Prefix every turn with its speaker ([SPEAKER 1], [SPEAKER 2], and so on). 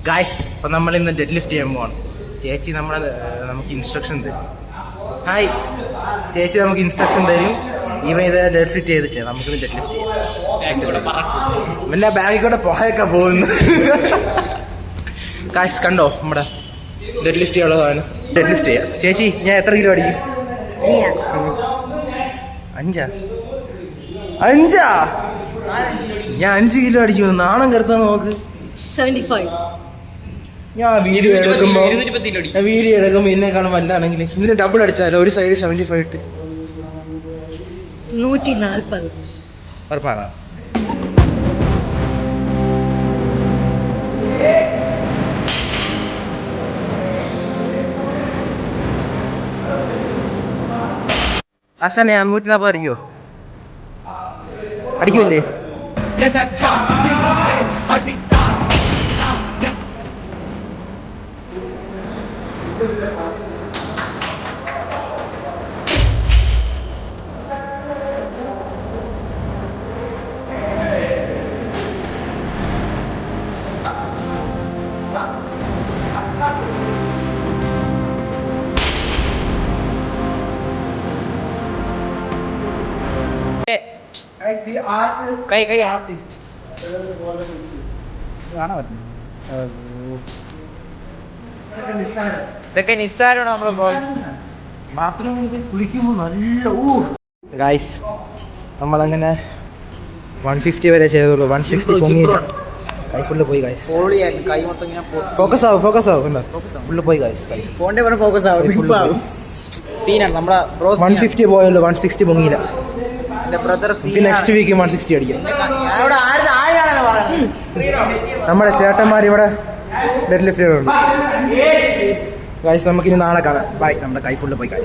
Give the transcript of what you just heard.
[SPEAKER 1] Guys, അപ്പൊ നമ്മൾ ഇന്ന് ഡെഡ് ലിഫ്റ്റ് ചെയ്യാൻ പോവാണ്. ചേച്ചി നമുക്ക് ഇൻസ്ട്രക്ഷൻ തരും. ഹായ്, ചേച്ചി നമുക്ക് ഇൻസ്ട്രക്ഷൻ തരും. ഇവ ഇത് ഡെഡ് ലിഫ്റ്റ് ചെയ്തിട്ട് നമുക്കിത് ഡെഡ് ലിഫ്റ്റ് ചെയ്യാം. പിന്നെ ബാഗിൽ കൂടെ പോയൊക്കെ പോകുന്നു. ഗായ്സ് കണ്ടോ, നമ്മുടെ ഡെഡ് ലിഫ്റ്റ് ചെയ്യാനുള്ളതാണ്. ഡെഡ് ലിഫ്റ്റ് ചെയ്യാം. ചേച്ചി, ഞാൻ എത്ര കിലോ അടിക്കും? 5 ഞാൻ 5 കിലോ അടിക്കുന്നു. നാണം കരുത്താൻ നോക്ക്.
[SPEAKER 2] 75.
[SPEAKER 1] ഞാൻ വീഡിയോ എടുക്കുമ്പോ എന്നെക്കാളും വലുതാണെങ്കിൽ ഇതിന് ഡബിൾ അടിച്ചാലോ? ഒരു സൈഡ് 75 ഇട്ട്
[SPEAKER 2] 140.
[SPEAKER 1] ഉറപ്പാണ്. ആശാനെ, 140 അടിക്കോ? അടിക്കൂല്ലേ?
[SPEAKER 3] കൈ ആർട്ടിസ്റ്റ് ഇതൊക്കെ നിസ്സാരമാണ്. നമ്മള്
[SPEAKER 1] കുളിക്കുമ്പോ നല്ല ഗായ്സ്, നമ്മളങ്ങനെ 150 വരെ ചെയ്തുള്ളൂ. 160 പൊങ്ങിയില്ല. കൈ ഫുള്ള് പോയി ഗായ്സ്.
[SPEAKER 3] കൈ മൊത്തം
[SPEAKER 1] ഫോക്കസ് ആവും ഫുള്ള് പോയി ഗായ്സ്.
[SPEAKER 3] ഫോണിന്റെ പറഞ്ഞ ഫോക്കസ് ആവും. സീനാണ് നമ്മുടെ
[SPEAKER 1] 150 പോയല്ലോ, 160 പൊങ്ങിയില്ല.
[SPEAKER 3] ബ്രദർ
[SPEAKER 1] നെക്സ്റ്റ് വീക്ക് 160 അടിക്കാം. നമ്മുടെ ചേട്ടന്മാർ ഇവിടെ ഡെഡ് ലിഫ്റ്റ് ഉണ്ട് ഗായ്സ്. നമുക്കിനി നാളെ കാണാം. ബൈ. നമ്മുടെ കൈ ഫുള്ള് പോയി ഗായ്സ്.